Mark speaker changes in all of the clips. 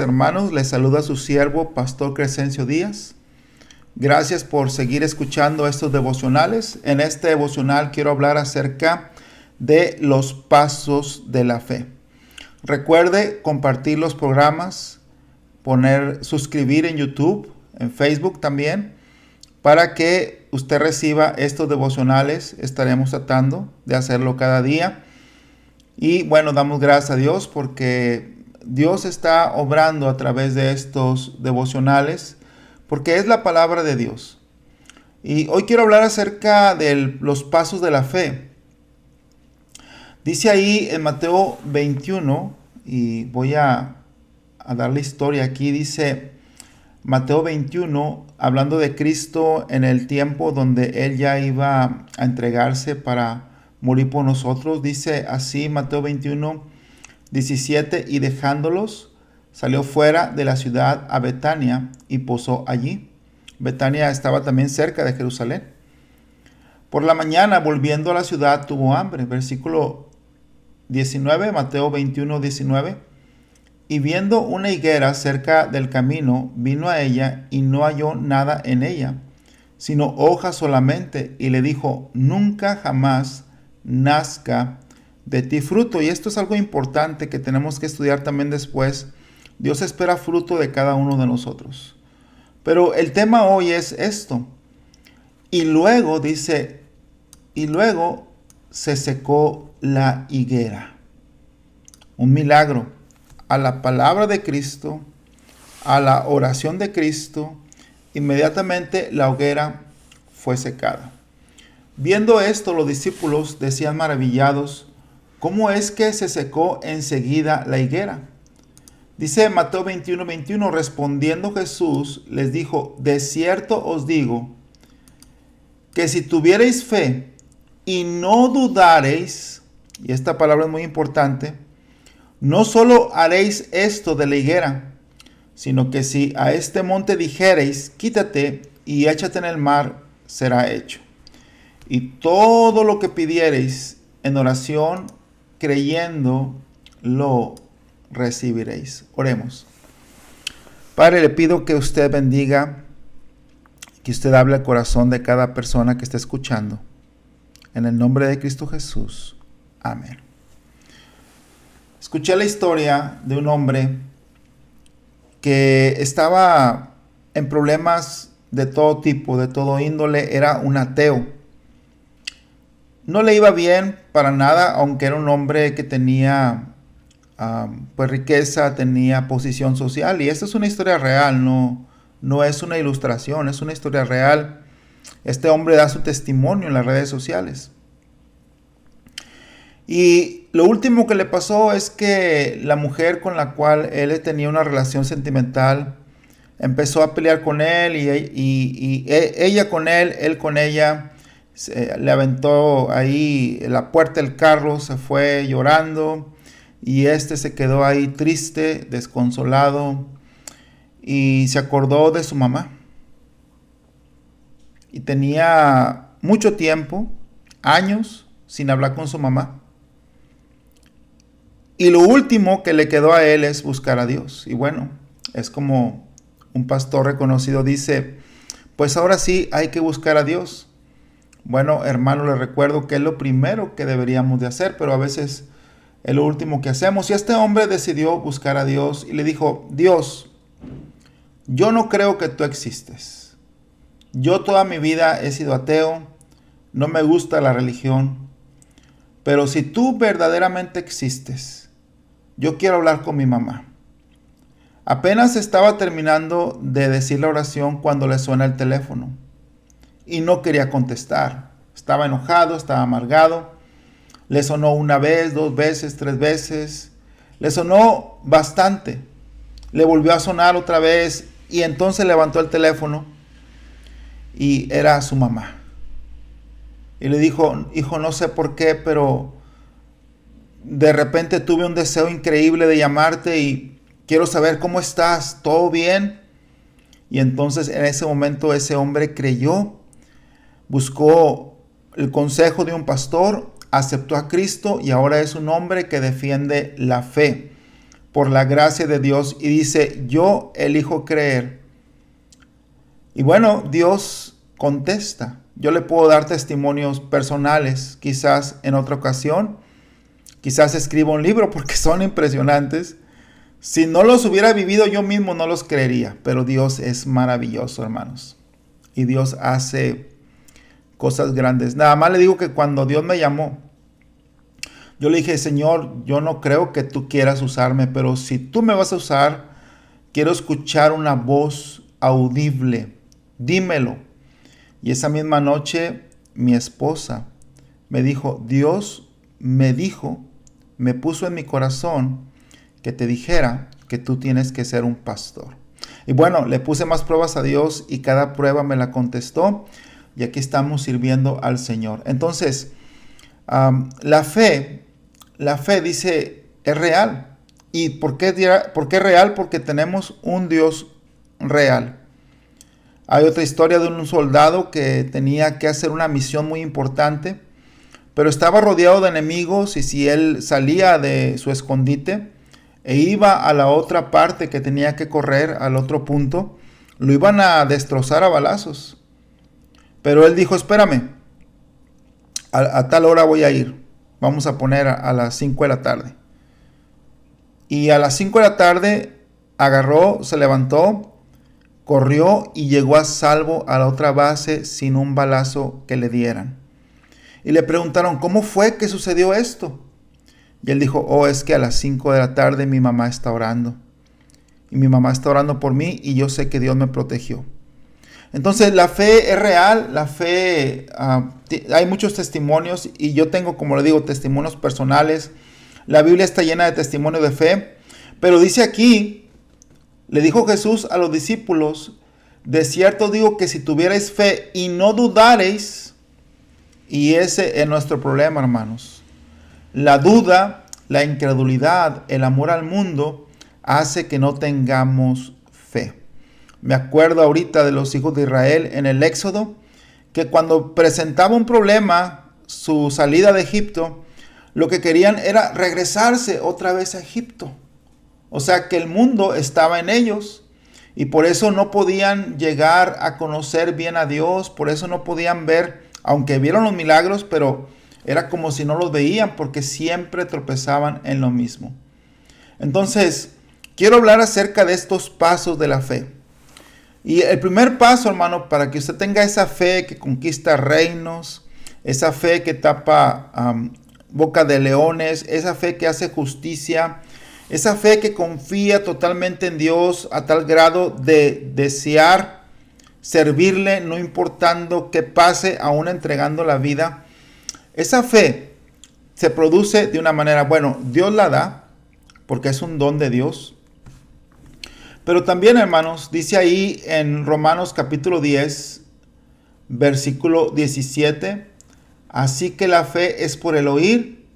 Speaker 1: Hermanos, les saluda su siervo, Pastor Crescencio Díaz. Gracias por seguir escuchando estos devocionales. En este devocional quiero hablar acerca de los pasos de la fe. Recuerde compartir los programas, suscribir en YouTube, en Facebook también, para que usted reciba estos devocionales. Estaremos tratando de hacerlo cada día. Y bueno, damos gracias a Dios porque Dios está obrando a través de estos devocionales, porque es la palabra de Dios. Y hoy quiero hablar acerca de los pasos de la fe. Dice ahí en Mateo 21, y voy a dar la historia aquí, dice Mateo 21, hablando de Cristo en el tiempo donde Él ya iba a entregarse para morir por nosotros. Dice así Mateo 21, 17, y dejándolos, salió fuera de la ciudad a Betania y posó allí. Betania estaba también cerca de Jerusalén. Por la mañana, volviendo a la ciudad, tuvo hambre. Versículo 19, Mateo 21, 19. Y viendo una higuera cerca del camino, vino a ella y no halló nada en ella, sino hojas solamente, y le dijo: nunca jamás nazca de ti fruto. Y esto es algo importante que tenemos que estudiar también después. Dios espera fruto de cada uno de nosotros. Pero el tema hoy es esto. Y luego dice, y luego se secó la higuera. Un milagro. A la palabra de Cristo, a la oración de Cristo, inmediatamente la hoguera fue secada. Viendo esto, los discípulos decían maravillados: ¿cómo es que se secó enseguida la higuera? Dice Mateo 21, 21, respondiendo Jesús les dijo: de cierto os digo, que si tuviereis fe y no dudareis, y esta palabra es muy importante, no solo haréis esto de la higuera, sino que si a este monte dijereis: quítate y échate en el mar, será hecho. Y todo lo que pidiereis en oración, creyendo, lo recibiréis. Oremos. Padre, le pido que usted bendiga, que usted hable al corazón de cada persona que esté escuchando. En el nombre de Cristo Jesús. Amén. Escuché la historia de un hombre que estaba en problemas de todo tipo, de todo índole. Era un ateo. No le iba bien para nada, aunque era un hombre que tenía pues riqueza, tenía posición social. Y esta es una historia real, no es una ilustración, es una historia real. Este hombre da su testimonio en las redes sociales. Y lo último que le pasó es que la mujer con la cual él tenía una relación sentimental empezó a pelear con él y ella con él con ella. Le aventó ahí la puerta del carro, se fue llorando y se quedó ahí triste, desconsolado, y se acordó de su mamá. Y tenía mucho tiempo, años, sin hablar con su mamá. Y lo último que le quedó a él es buscar a Dios. Y bueno, es como un pastor reconocido dice: pues ahora sí hay que buscar a Dios. Bueno, hermano, les recuerdo que es lo primero que deberíamos de hacer, pero a veces es lo último que hacemos. Y este hombre decidió buscar a Dios y le dijo: Dios, yo no creo que tú existes. Yo toda mi vida he sido ateo, no me gusta la religión, pero si tú verdaderamente existes, yo quiero hablar con mi mamá. Apenas estaba terminando de decir la oración cuando le suena el teléfono. Y no quería contestar. Estaba enojado, estaba amargado. Le sonó una vez, 2 veces, 3 veces. Le sonó bastante. Le volvió a sonar otra vez y entonces levantó el teléfono y era su mamá. Y le dijo: hijo, no sé por qué, pero de repente tuve un deseo increíble de llamarte y quiero saber cómo estás, ¿todo bien? Y entonces en ese momento ese hombre creyó. Buscó el consejo de un pastor, aceptó a Cristo y ahora es un hombre que defiende la fe. por la gracia de Dios y dice, yo elijo creer. Y bueno, Dios contesta. Yo le puedo dar testimonios personales, quizás en otra ocasión, quizás escriba un libro porque son impresionantes. Si no los hubiera vivido yo mismo no los creería, pero Dios es maravilloso, hermanos. Y Dios hace cosas grandes. Nada más le digo que cuando Dios me llamó, yo le dije, Señor, yo no creo que tú quieras usarme, pero si tú me vas a usar, quiero escuchar una voz audible. Dímelo. Y esa misma noche mi esposa me dijo, Dios me puso en mi corazón que te dijera que tú tienes que ser un pastor. Y bueno, le puse más pruebas a Dios y cada prueba me la contestó y aquí estamos sirviendo al Señor. Entonces, la fe dice, es real. ¿Y por qué es real? Porque tenemos un Dios real. Hay otra historia de un soldado que tenía que hacer una misión muy importante, pero estaba rodeado de enemigos y si él salía de su escondite e iba a la otra parte que tenía que correr, al otro punto, lo iban a destrozar a balazos. Pero él dijo, espérame, a tal hora voy a ir. Vamos a poner a las 5 de la tarde. Y a las 5 de la tarde agarró, se levantó, corrió y llegó a salvo a la otra base sin un balazo que le dieran. Y le preguntaron, ¿cómo fue que sucedió esto? Y él dijo, es que a las 5 de la tarde mi mamá está orando. Y mi mamá está orando por mí y yo sé que Dios me protegió. Entonces la fe es real, la fe, hay muchos testimonios y yo tengo, como le digo, testimonios personales. La Biblia está llena de testimonios de fe, pero dice aquí, le dijo Jesús a los discípulos, de cierto digo que si tuvierais fe y no dudareis, y ese es nuestro problema, hermanos. La duda, la incredulidad, el amor al mundo hace que no tengamos fe. Me acuerdo ahorita de los hijos de Israel en el Éxodo, que cuando presentaba un problema, su salida de Egipto, lo que querían era regresarse otra vez a Egipto. O sea que el mundo estaba en ellos y por eso no podían llegar a conocer bien a Dios, por eso no podían ver, aunque vieron los milagros, pero era como si no los veían porque siempre tropezaban en lo mismo. Entonces, quiero hablar acerca de estos pasos de la fe. Y el primer paso, hermano, para que usted tenga esa fe que conquista reinos, esa fe que tapa boca de leones, esa fe que hace justicia, esa fe que confía totalmente en Dios a tal grado de desear servirle, no importando qué pase, aún entregando la vida. Esa fe se produce de una manera, bueno, Dios la da, porque es un don de Dios. Pero también, hermanos, dice ahí en Romanos capítulo 10, versículo 17, así que la fe es por el oír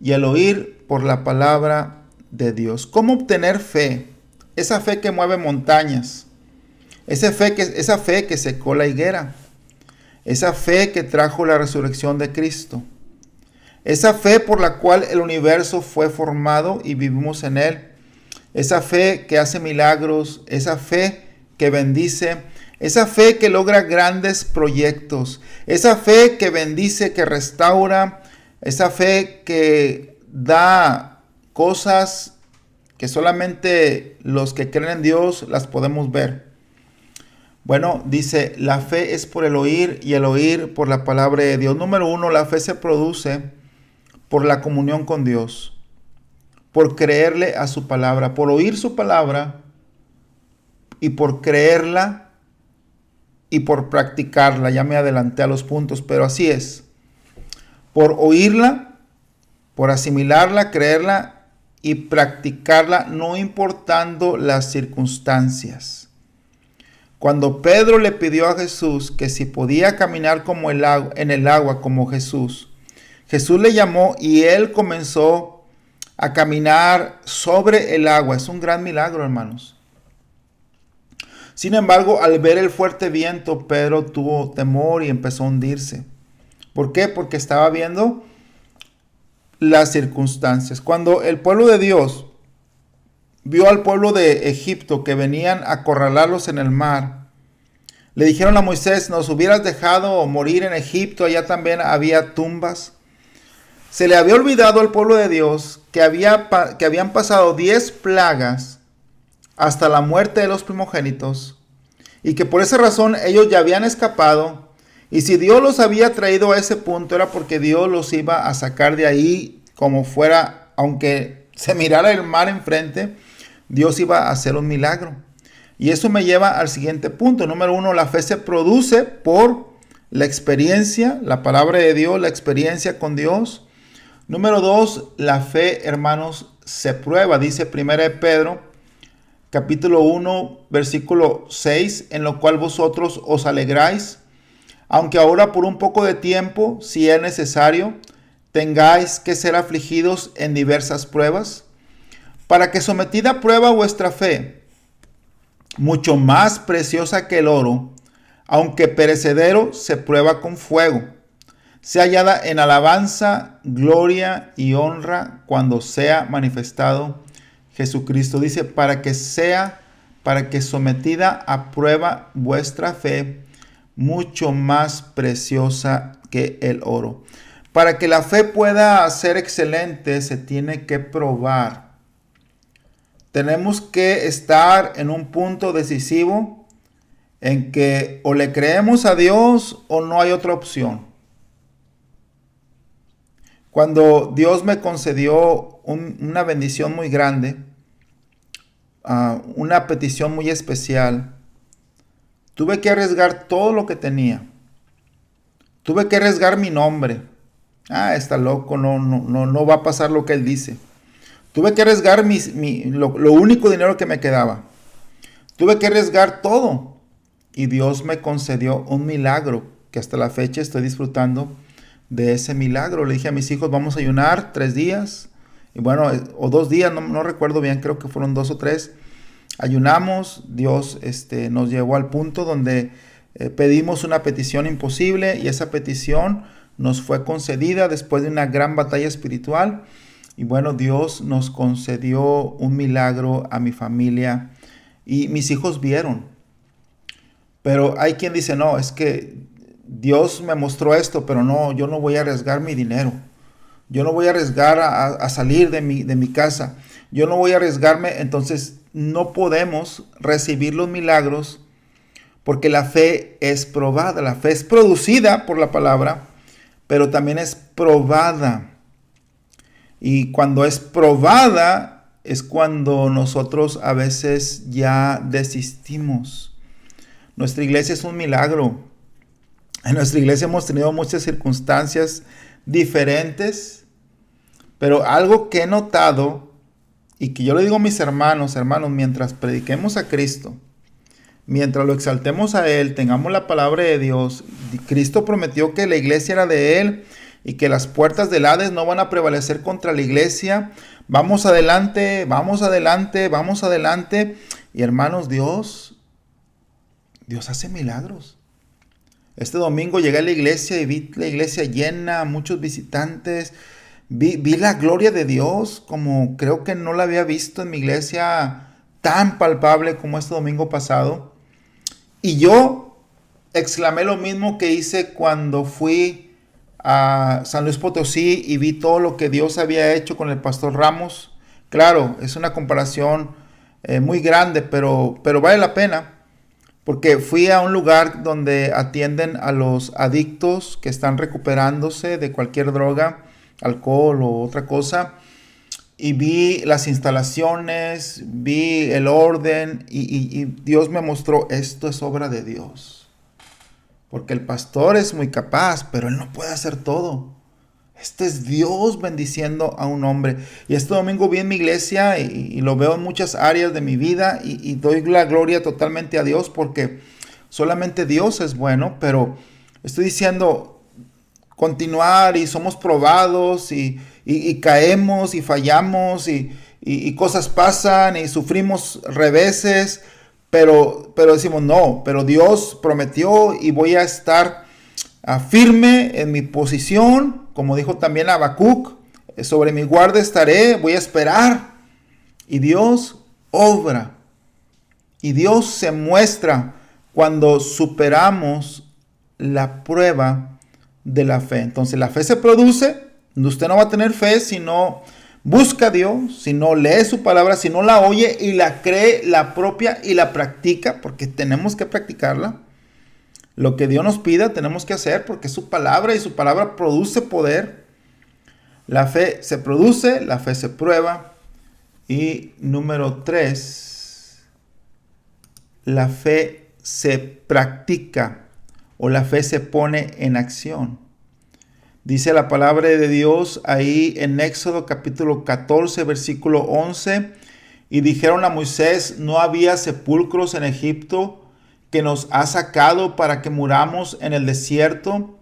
Speaker 1: y el oír por la palabra de Dios. ¿Cómo obtener fe? Esa fe que mueve montañas, esa fe que secó la higuera, esa fe que trajo la resurrección de Cristo, esa fe por la cual el universo fue formado y vivimos en él. Esa fe que hace milagros, esa fe que bendice, esa fe que logra grandes proyectos, esa fe que bendice, que restaura, esa fe que da cosas que solamente los que creen en Dios las podemos ver. Bueno, dice, la fe es por el oír y el oír por la palabra de Dios. Número 1, la fe se produce por la comunión con Dios, por creerle a su palabra, por oír su palabra y por creerla y por practicarla. Ya me adelanté a los puntos, pero así es. Por oírla, por asimilarla, creerla y practicarla, no importando las circunstancias. Cuando Pedro le pidió a Jesús que si podía caminar como en el agua como Jesús, Jesús le llamó y él comenzó a caminar sobre el agua. Es un gran milagro, hermanos. Sin embargo, al ver el fuerte viento, Pedro tuvo temor y empezó a hundirse. ¿Por qué? Porque estaba viendo las circunstancias. Cuando el pueblo de Dios vio al pueblo de Egipto que venían a acorralarlos en el mar, le dijeron a Moisés: nos hubieras dejado morir en Egipto, allá también había tumbas. Se le había olvidado al pueblo de Dios que habían pasado 10 plagas hasta la muerte de los primogénitos, y que por esa razón ellos ya habían escapado. Y si Dios los había traído a ese punto, era porque Dios los iba a sacar de ahí como fuera. Aunque se mirara el mar enfrente, Dios iba a hacer un milagro. Y eso me lleva al siguiente punto. Número 1, la fe se produce por la experiencia, la palabra de Dios, la experiencia con Dios. Número 2, la fe, hermanos, se prueba. Dice 1 Pedro, capítulo 1, versículo 6, en lo cual vosotros os alegráis, aunque ahora por un poco de tiempo, si es necesario, tengáis que ser afligidos en diversas pruebas, para que sometida a prueba vuestra fe, mucho más preciosa que el oro, aunque perecedero, se prueba con fuego, sea hallada en alabanza, gloria y honra cuando sea manifestado Jesucristo. Dice, para que sometida a prueba vuestra fe, mucho más preciosa que el oro. Para que la fe pueda ser excelente, se tiene que probar. Tenemos que estar en un punto decisivo en que o le creemos a Dios o no hay otra opción. Cuando Dios me concedió una bendición muy grande, una petición muy especial, tuve que arriesgar todo lo que tenía. Tuve que arriesgar mi nombre. Está loco, no va a pasar lo que él dice. Tuve que arriesgar lo único dinero que me quedaba. Tuve que arriesgar todo. Y Dios me concedió un milagro que hasta la fecha estoy disfrutando de ese milagro. Le dije a mis hijos, vamos a ayunar 3 días. Y bueno, o 2 días, no recuerdo bien, creo que fueron 2 o 3. Ayunamos, Dios nos llevó al punto donde pedimos una petición imposible y esa petición nos fue concedida después de una gran batalla espiritual. Y bueno, Dios nos concedió un milagro a mi familia y mis hijos vieron. Pero hay quien dice, no, es que Dios me mostró esto, pero no, yo no voy a arriesgar mi dinero. Yo no voy a arriesgar a salir de mi casa. Yo no voy a arriesgarme. Entonces no podemos recibir los milagros porque la fe es probada. La fe es producida por la palabra, pero también es probada. Y cuando es probada es cuando nosotros a veces ya desistimos. Nuestra iglesia es un milagro. En nuestra iglesia hemos tenido muchas circunstancias diferentes, pero algo que he notado y que yo le digo a mis hermanos, mientras prediquemos a Cristo, mientras lo exaltemos a Él, tengamos la palabra de Dios, Cristo prometió que la iglesia era de Él y que las puertas del Hades no van a prevalecer contra la iglesia. Vamos adelante, vamos adelante, vamos adelante. Y hermanos, Dios hace milagros. Este domingo llegué a la iglesia y vi la iglesia llena, muchos visitantes. Vi la gloria de Dios como creo que no la había visto en mi iglesia tan palpable como este domingo pasado. Y yo exclamé lo mismo que hice cuando fui a San Luis Potosí y vi todo lo que Dios había hecho con el pastor Ramos. Claro, es una comparación muy grande, pero vale la pena. Porque fui a un lugar donde atienden a los adictos que están recuperándose de cualquier droga, alcohol o otra cosa. Y vi las instalaciones, vi el orden y Dios me mostró, esto es obra de Dios. Porque el pastor es muy capaz, pero él no puede hacer todo. Este es Dios bendiciendo a un hombre. Y este domingo vi en mi iglesia y lo veo en muchas áreas de mi vida y doy la gloria totalmente a Dios porque solamente Dios es bueno. Pero estoy diciendo, continuar y somos probados y caemos y fallamos y cosas pasan y sufrimos reveses. Pero decimos, no, pero Dios prometió y voy a estar firme en mi posición. Como dijo también Habacuc, sobre mi guarda estaré, voy a esperar. Y Dios obra. Y Dios se muestra cuando superamos la prueba de la fe. Entonces la fe se produce. Usted no va a tener fe si no busca a Dios, si no lee su palabra, si no la oye y la cree, la propia y la practica, porque tenemos que practicarla. Lo que Dios nos pida tenemos que hacer porque es su palabra y su palabra produce poder. La fe se produce, la fe se prueba. Y número 3, la fe se practica o la fe se pone en acción. Dice la palabra de Dios ahí en Éxodo capítulo 14, versículo 11. Y dijeron a Moisés, ¿no había sepulcros en Egipto que nos has sacado para que muramos en el desierto?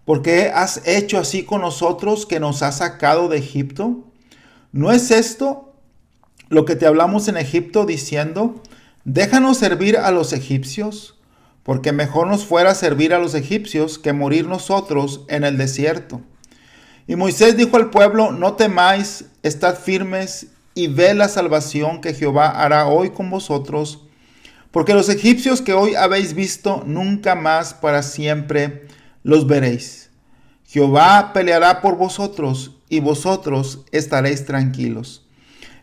Speaker 1: ¿Por qué has hecho así con nosotros que nos has sacado de Egipto? ¿No es esto lo que te hablamos en Egipto diciendo, déjanos servir a los egipcios? Porque mejor nos fuera servir a los egipcios que morir nosotros en el desierto. Y Moisés dijo al pueblo, no temáis, estad firmes y ve la salvación que Jehová hará hoy con vosotros, porque los egipcios que hoy habéis visto, nunca más para siempre los veréis. Jehová peleará por vosotros y vosotros estaréis tranquilos.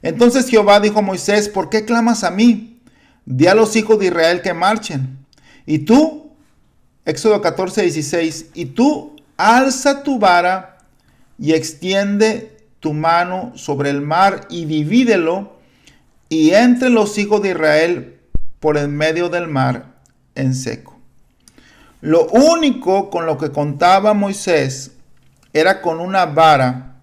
Speaker 1: Entonces Jehová dijo a Moisés, ¿por qué clamas a mí? Di a los hijos de Israel que marchen. Y tú, Éxodo 14, 16, y tú alza tu vara y extiende tu mano sobre el mar y divídelo, y entre los hijos de Israel por en medio del mar en seco. Lo único con lo que contaba Moisés era con una vara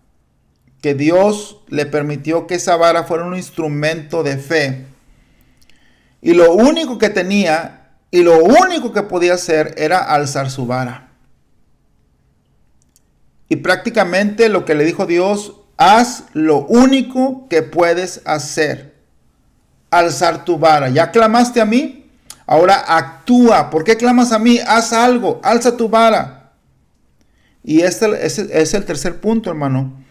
Speaker 1: que Dios le permitió que esa vara fuera un instrumento de fe. Y lo único que tenía y lo único que podía hacer era alzar su vara. Y prácticamente lo que le dijo Dios, haz lo único que puedes hacer. Alzar tu vara. ¿Ya clamaste a mí? Ahora actúa. ¿Por qué clamas a mí? Haz algo. Alza tu vara. Y este es el tercer punto, hermano.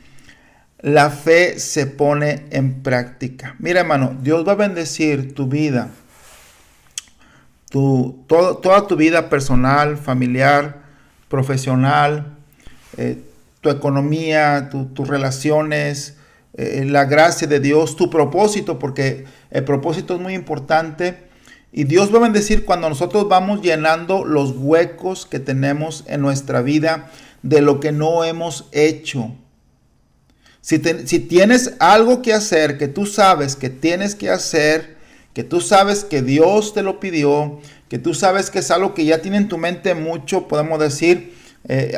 Speaker 1: La fe se pone en práctica. Mira, hermano, Dios va a bendecir tu vida. Toda tu vida personal, familiar, profesional, tu economía, tus relaciones, la gracia de Dios, tu propósito, porque el propósito es muy importante. Y Dios va a bendecir cuando nosotros vamos llenando los huecos que tenemos en nuestra vida de lo que no hemos hecho. Si tienes algo que hacer, que tú sabes que tienes que hacer, que tú sabes que Dios te lo pidió, que tú sabes que es algo que ya tiene en tu mente mucho, podemos decir,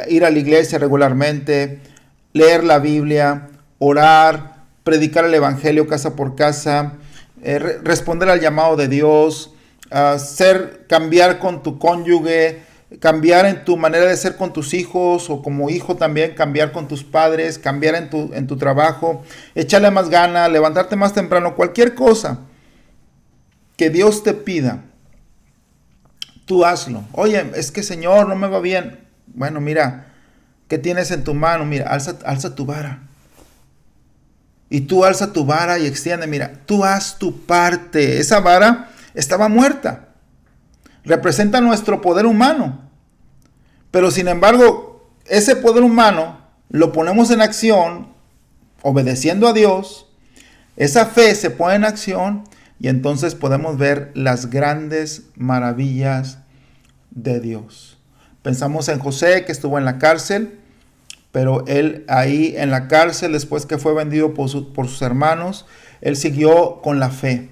Speaker 1: ir a la iglesia regularmente, leer la Biblia, orar, predicar el evangelio casa por casa, responder al llamado de Dios, cambiar con tu cónyuge, cambiar en tu manera de ser con tus hijos, o como hijo también cambiar con tus padres, cambiar en tu trabajo, echarle más ganas, levantarte más temprano, cualquier cosa que Dios te pida, tú hazlo. Oye, es que Señor, no me va bien. Bueno, mira, ¿qué tienes en tu mano? Mira, alza tu vara. Y tú alza tu vara y extiende. Mira, tú haz tu parte. Esa vara estaba muerta. Representa nuestro poder humano. Pero sin embargo, ese poder humano lo ponemos en acción, obedeciendo a Dios. Esa fe se pone en acción. Y entonces podemos ver las grandes maravillas de Dios. Pensamos en José, que estuvo en la cárcel, pero él ahí en la cárcel, después que fue vendido por sus hermanos, él siguió con la fe.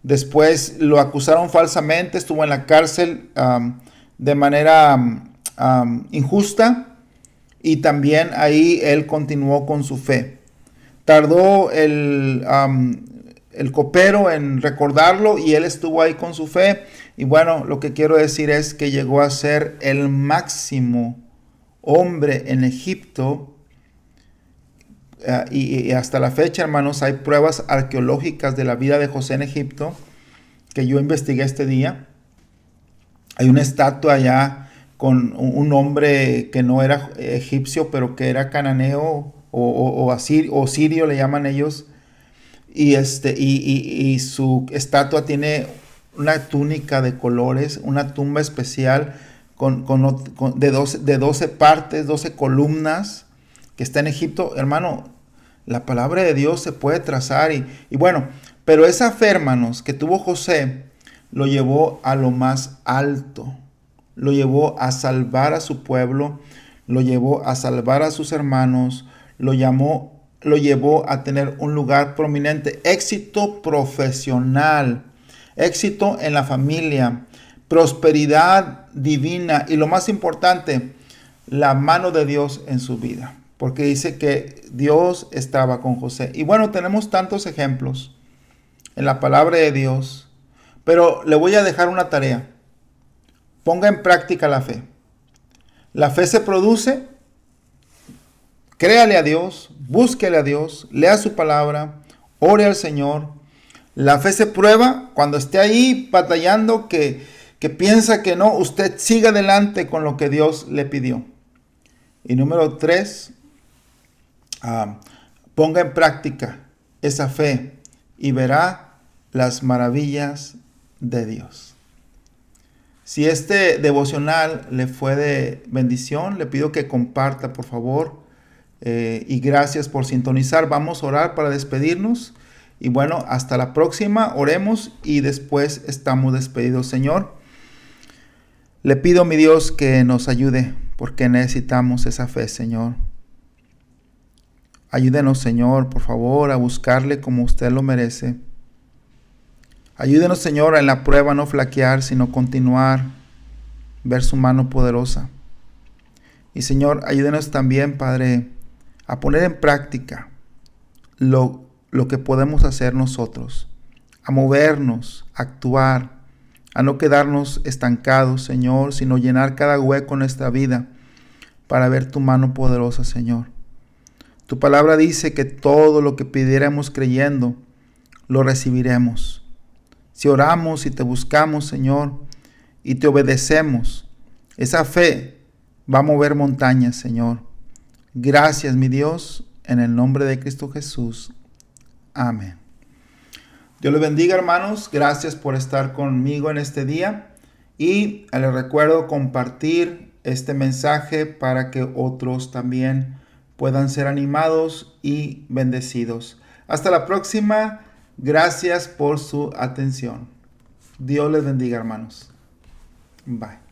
Speaker 1: Después lo acusaron falsamente, estuvo en la cárcel de manera injusta, y también ahí él continuó con su fe. Tardó el copero en recordarlo y él estuvo ahí con su fe. Y bueno, lo que quiero decir es que llegó a ser el máximo hombre en Egipto. Y hasta la fecha, hermanos, hay pruebas arqueológicas de la vida de José en Egipto que yo investigué este día. Hay una estatua allá con un hombre que no era egipcio, pero que era cananeo o sirio le llaman ellos. y su estatua tiene una túnica de colores, una tumba especial de 12 partes, 12 columnas, que está en Egipto. Hermano, la palabra de Dios se puede trazar y bueno, pero esa fe, hermanos, que tuvo José, lo llevó a lo más alto, lo llevó a salvar a su pueblo, lo llevó a salvar a sus hermanos, lo llevó a tener un lugar prominente, éxito profesional, éxito en la familia, prosperidad divina y lo más importante, la mano de Dios en su vida, porque dice que Dios estaba con José. Y bueno, tenemos tantos ejemplos en la palabra de Dios, pero le voy a dejar una tarea. Ponga en práctica la fe. La fe se produce, créale a Dios, búsquele a Dios, lea su palabra, ore al Señor. La fe se prueba cuando esté ahí batallando, que piensa que no, usted siga adelante con lo que Dios le pidió. Y número 3, ponga en práctica esa fe y verá las maravillas de Dios. Si este devocional le fue de bendición, le pido que comparta, por favor. Y gracias por sintonizar. Vamos a orar para despedirnos. Y bueno, hasta la próxima. Oremos y después estamos despedidos. Señor, le pido, mi Dios, que nos ayude, porque necesitamos esa fe, Señor. Ayúdenos, Señor, por favor, a buscarle como usted lo merece. Ayúdenos, Señor, en la prueba no flaquear, sino continuar, ver su mano poderosa. Y, Señor, ayúdenos también, Padre, a poner en práctica lo que podemos hacer nosotros, a movernos, a actuar, a no quedarnos estancados, Señor, sino llenar cada hueco en nuestra vida para ver tu mano poderosa, Señor. Tu palabra dice que todo lo que pidiéramos creyendo, lo recibiremos. Si oramos y te buscamos, Señor, y te obedecemos, esa fe va a mover montañas, Señor. Gracias, mi Dios, en el nombre de Cristo Jesús. Amén. Dios les bendiga, hermanos. Gracias por estar conmigo en este día. Y les recuerdo compartir este mensaje para que otros también puedan ser animados y bendecidos. Hasta la próxima. Gracias por su atención. Dios les bendiga, hermanos. Bye.